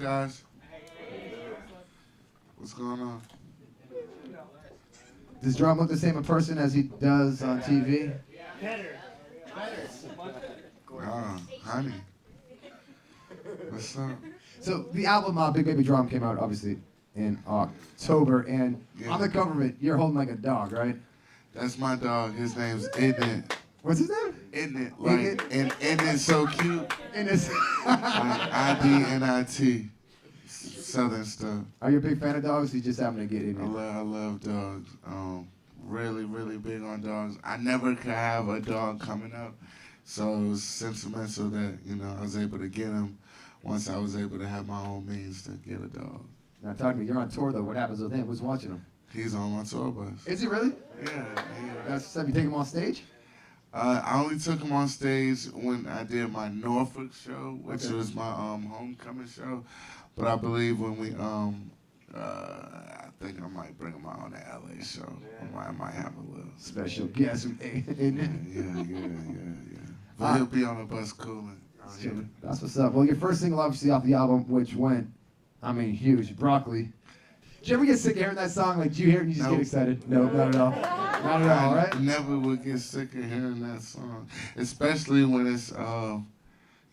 guys? What's going on? Does Drum look the same in person as he does on TV? Better. Honey. What's up? So the album Big Baby Drum came out obviously in October, and on the cover of it, you're holding like a dog, right? That's my dog. His name's Isn't It. What's his name? Isn't It? Like, and Isn't It so cute? And it's like IDNIT. Southern stuff. Are you a big fan of dogs? You just happen to get in it? I love dogs. Really, really big on dogs. I never could have a dog coming up, so it was sentimental that, you know, I was able to get him once I was able to have my own means to get a dog. Now talk to me. You're on tour though. What happens with him? Who's watching him? He's on my tour bus. Is he really? Yeah. That's stuff. You take him on stage? I only took him on stage when I did my Norfolk show, which was my homecoming show. But I believe when we I think I might bring him out on the LA show. I might have a little special guest. Yeah. But he'll be on the bus cooling. That's what's up. Well, your first single obviously off the album, which went, I mean, huge, Broccoli. Did you ever get sick of hearing that song? Like, do you hear it and you just get excited? No, not at all. Not at all, right? I never would get sick of hearing that song, especially when it's,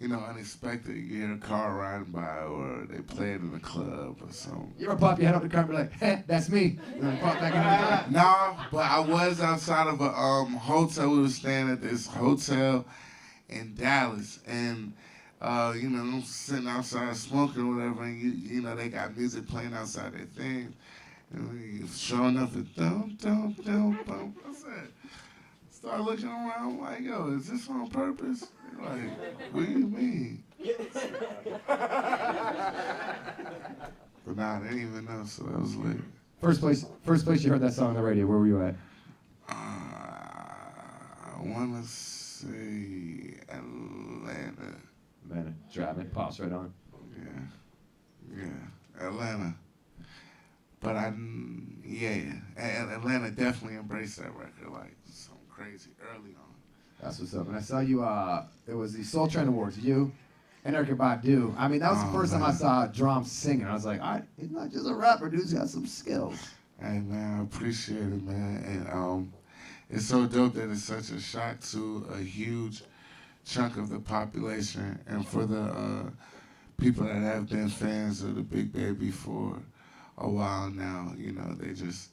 unexpected. You hear a car riding by or they play it in a club or something. You ever pop your head up the car and be like, hey, that's me? And then pop back in the car? No, but I was outside of a hotel. We were staying at this hotel in Dallas, and I'm sitting outside smoking or whatever, and you know they got music playing outside their thing. And sure enough, it's dum. I said, start looking around like, yo, is this on purpose? Like, what do you mean? But nah, they didn't even know, so that was lit. First place you heard that song on the radio, where were you at? I want to say Atlanta. Atlanta, driving, pops right on. Yeah, Atlanta. But Atlanta definitely embraced that record like something crazy early on. That's what's up. And I saw you, it was the Soul Train Awards, you and Erykah Badu. I mean, that was the first time I saw Drum singing. I was like, he's not just a rapper, dude's got some skills. Hey, man, I appreciate it, man. And it's so dope that it's such a shock to a huge chunk of the population. And for the people that have been fans of the Big Baby for a while now, you know, they just,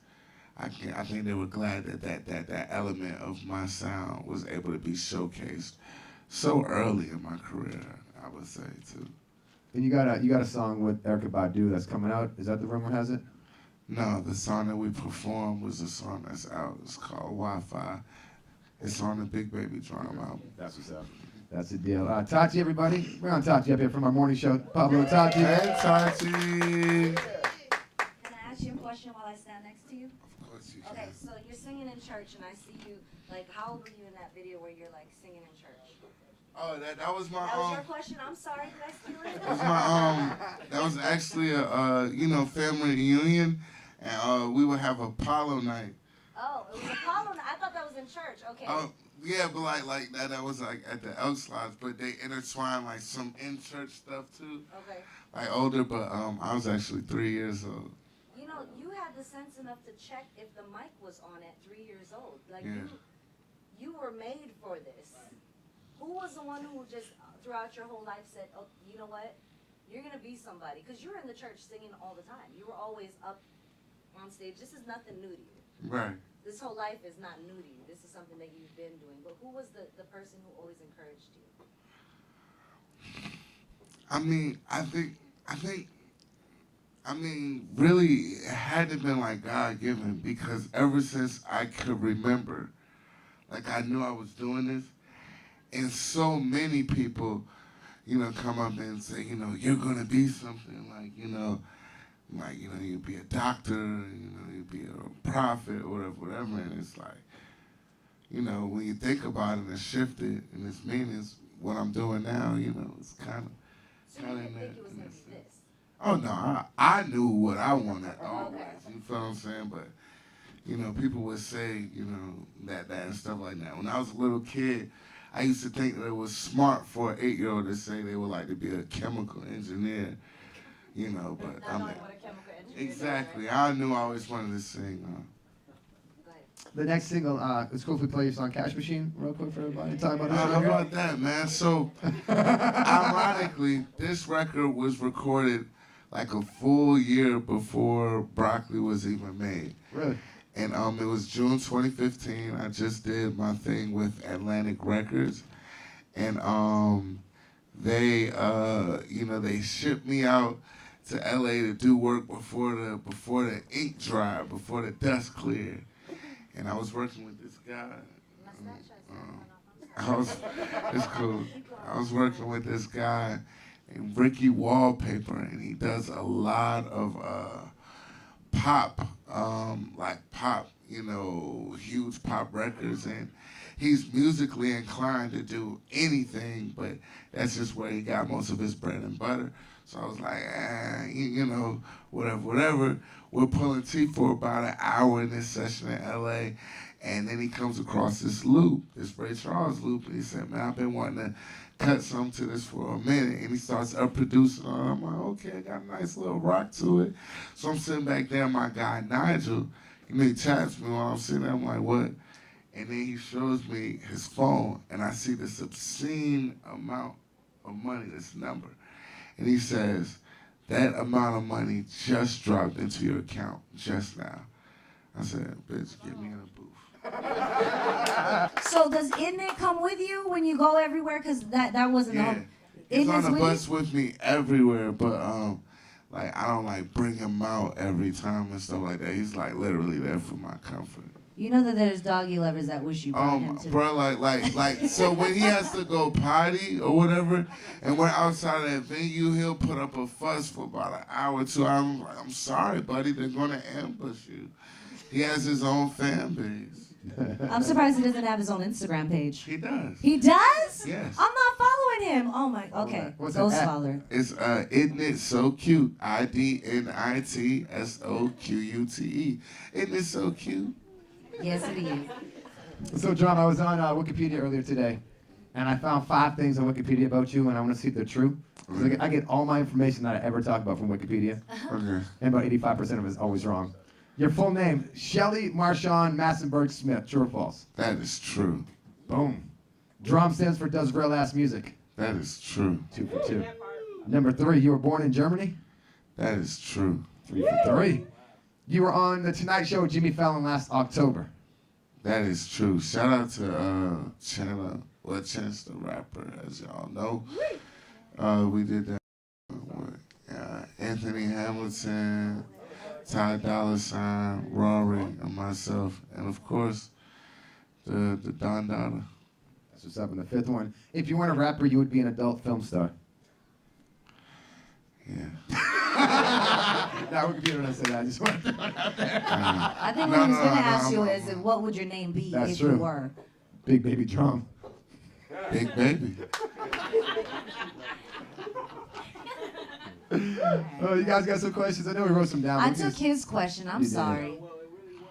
I think they were glad that element of my sound was able to be showcased so early in my career, I would say, too. And you got a song with Erykah Badu that's coming out. Is that the rumor has it? No, the song that we performed was a song that's out. It's called Wi-Fi. It's on the Big Baby Drum album. That's what's up. That's the deal. Tati, everybody. We're on Tati up here from our morning show. Pablo and Tati. Hey, Tati. Can I ask you a question while I stand next to you? Of course you can. Okay, so you're singing in church, and I see you, like, how old were you in that video where you're, like, singing in church? Oh, that was my That was your question? I'm sorry, did I steal it? That was my that was actually a family reunion, and we would have Apollo night. Oh, it was Apollo night. I thought that was in church. Okay. Yeah, but like that was like at the Elks Lodge, but they intertwined like some in church stuff too. Okay. Like older, but I was actually 3 years old. You know, you had the sense enough to check if the mic was on at 3 years old. Like you were made for this. Who was the one who just throughout your whole life said, "Oh, you know what? You're gonna be somebody"? Because you were in the church singing all the time. You were always up on stage. This is nothing new to you. Right. This whole life is not new to you. This is something that you've been doing. But who was the person who always encouraged you? I mean, really, it had to have been like God-given, because ever since I could remember, like I knew I was doing this, and so many people, you know, come up and say, you know, you're gonna be something, like, you'll be a doctor, you'll be a prophet, or whatever, and it's like, you know, when you think about it and shift it, and its meanings, what I'm doing now, you know, it's kind of. So you didn't think it was gonna be this? Oh no, I knew what I wanted always. You feel what I'm saying? But you know, people would say, you know, that and stuff like that. When I was a little kid, I used to think that it was smart for an 8-year-old to say they would like to be a chemical engineer. you know, but Not I knowing mean, what a chemical engineer is, exactly. right? I knew I always wanted to sing. Go ahead. The next single, it's cool if we play your song Cash Machine real quick for everybody. Talk about this How record. about that, man? So, ironically, this record was recorded like a full year before Broccoli was even made. Really? And it was June 2015. I just did my thing with Atlantic Records, and they, they shipped me out to LA to do work before the ink dried, before the dust cleared. And I was working with this guy. It's cool. I was working with this guy named Ricky Wallpaper, and he does a lot of pop, huge pop records, and he's musically inclined to do anything, but that's just where he got most of his bread and butter. So I was like, whatever. We're pulling teeth for about an hour in this session in LA, and then he comes across this loop, this Ray Charles loop, and he said, man, I've been wanting to cut some to this for a minute, and he starts up-producing it. I'm like, okay, I got a nice little rock to it. So I'm sitting back there, my guy Nigel, he chats me while I'm sitting there, I'm like, what? And then he shows me his phone, and I see this obscene amount of money, this number. And he says, that amount of money just dropped into your account just now. I said, bitch, get me in a booth. So does Idnit come with you when you go everywhere? Because that wasn't Yeah. all. He's on Idnit's the with bus you? with me everywhere, but I don't bring him out every time and stuff like that. He's literally there for my comfort. You know that there's doggy lovers that wish you brought him to. Bro, so when he has to go potty or whatever, and we're outside of that venue, he'll put up a fuss for about an hour or 2 hours. I'm like, I'm sorry, buddy, they're gonna ambush you. He has his own fan base. I'm surprised he doesn't have his own Instagram page. He does. He does? Yes. I'm not following him. Oh my. Okay. What's Go that at? follow. It's Idnit So Cute. IDNITSOQUTE. Isn't it so cute? Yes, it is. So, John, I was on Wikipedia earlier today, and I found 5 things on Wikipedia about you, and I want to see if they're true. 'Cause I get all my information that I ever talk about from Wikipedia, Okay. and about 85% of it is always wrong. Your full name, Shelly Marshawn Massenberg Smith, true or false? That is true. Boom. DRAM stands for Does.Real Ass.Music. That is true. 2 for 2. Number 3, you were born in Germany. That is true. 3 for 3. You were on The Tonight Show with Jimmy Fallon last October. That is true. Shout out to Chance the Rapper, as y'all know. We did that with Anthony Hamilton, Ty Dolla $ign, Rory, and myself, and of course, the Don Dada. That's what's up in the 5th one. If you weren't a rapper, you would be an adult film star. Yeah. Now, Wikipedia doesn't say that. I just want to throw it out there. I think what he was going to ask you is, what would your name be That's if true. you were? Big Baby Drum. Big Baby. Oh, you guys got some questions? I know we wrote some down. I but took just- his question. I'm You did. sorry. Well, it really was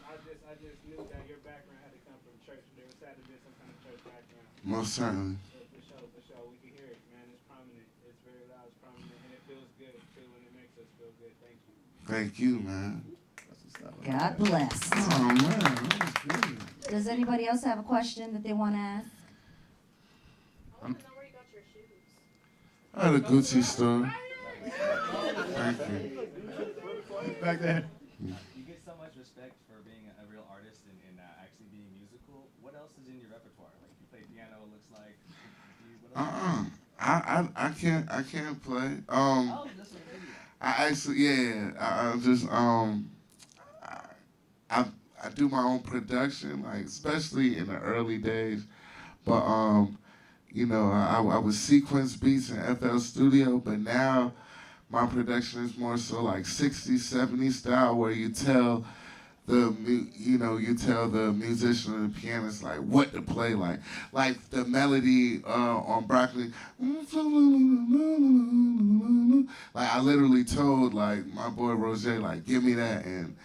I just knew that your background had to come from church. There was had to be some kind of church background. Most certainly. For sure, we can hear it, man. It's prominent. It's very loud. It's prominent, and it feels good too, and it makes us feel good. Thank you. Thank you, man. God bless. Oh, man. That was good. Does anybody else have a question that they want to ask? I had a Gucci store. Thank you. Back there. You get so much respect for being a real artist and actually being musical. What else is in your repertoire? Like you play piano, it looks like. What else? I can't play. Oh, just a video. I actually, I do my own production, especially in the early days. But I would sequence beats in FL Studio, but now my production is more so 60s, 70s style, where you tell the musician or the pianist what to play, like the melody on Broccoli. I literally told my boy Roger give me that, and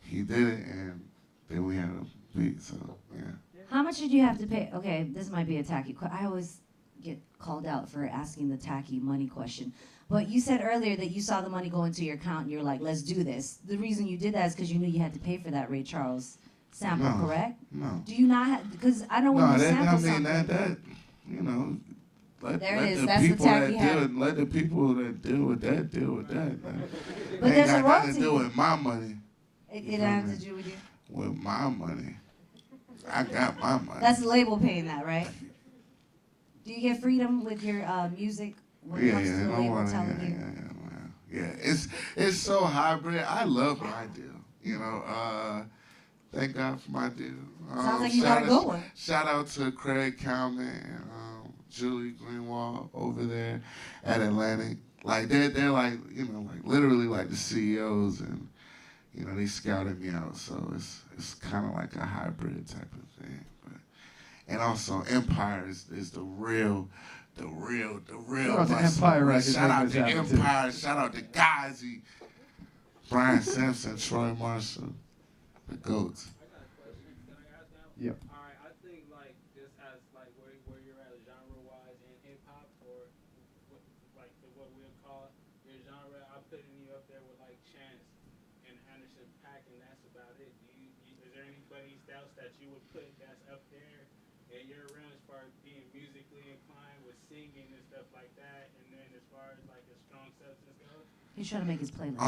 he did it, and then we had a beat. So yeah. How much did you have to pay? Okay, this might be a tacky question. I always get called out for asking the tacky money question. But you said earlier that you saw the money go into your account and you're like, let's do this. The reason you did that is because you knew you had to pay for that Ray Charles sample, No, correct? No. Do you not have, because I know when No, you that, sample I mean, something. that, you know, let There it let is. the That's the people tacky that habit. deal, let the people that deal with that deal with that. Man. But Ain't there's a got nothing to do royalty. with my money. It You has feel me? to do with you. With my money. I got my money. That's the label paying that, right? Do you get freedom with your music when it comes to the no label one, telling you? man. Yeah, it's so hybrid. I love my deal. You know, thank God for my deal. Sounds like you got a good one. Shout out to Craig Kalman and Julie Greenwald over there at Atlantic. Like they're like, you know, like literally like the CEOs, and you know, they scouted me out. So it's kind of like a hybrid type of thing. But, and also Empire is the real Shout out to muscle. Empire Records, Shout out making to this happen, too. Empire. Shout out to Gazi, Brian Simpson, Troy Marshall, the GOATs. I got a question. Can I ask now? Yep. All right, I think like just as like where you're at genre wise in hip hop or like what we'll call your genre, I'm putting you up there with like Chance and Anderson .Paak, and that's about it. Is there anybody else that you would put that's up there in your realm as far as being musically inclined with singing and stuff like that, and then as far as like a strong substance goes? He's trying to make his playlist.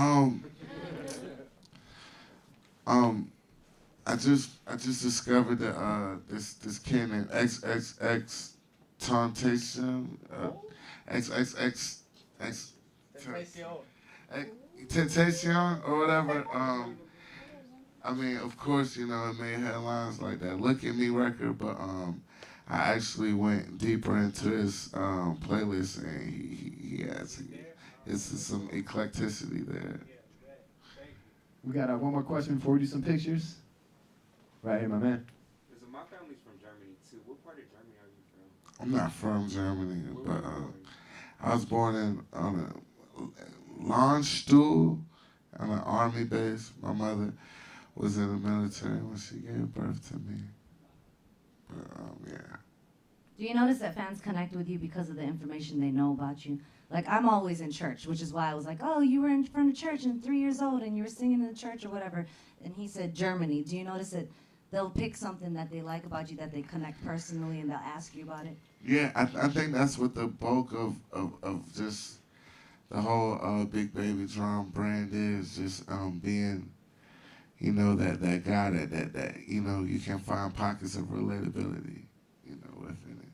I just discovered that this kid named XXX Temptation, XXX Temptation or whatever. I mean, of course, you know, it made headlines like that Look at Me record, but I actually went deeper into his playlist, and he has some eclecticity there. We got one more question before we do some pictures. Right here, my man. So my family's from Germany too. What part of Germany are you from? I'm not from Germany, but I was born on a launch stool on an army base. My mother was in the military when she gave birth to me. But yeah. Do you notice that fans connect with you because of the information they know about you? Like, I'm always in church, which is why I was like, oh, you were in front of church and 3 years old and you were singing in the church or whatever. And he said Germany. Do you notice that they'll pick something that they like about you that they connect personally and they'll ask you about it? Yeah, I think that's what the bulk of just the whole Big Baby Drum brand is, just being, you know, that guy that you know, you can find pockets of relatability, you know, within it.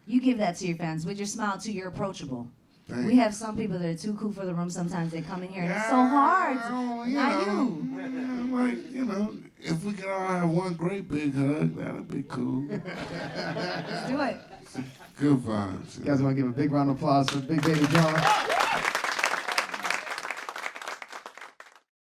You give that to your fans. With your smile, too, you're approachable. Thank We have some people that are too cool for the room. Sometimes they come in here and it's so hard. You Not know, you. like, you know, if we could all have one great big hug, that'd be cool. Let's do it. Good vibes. You guys want to give a big round of applause for Big Baby Drum?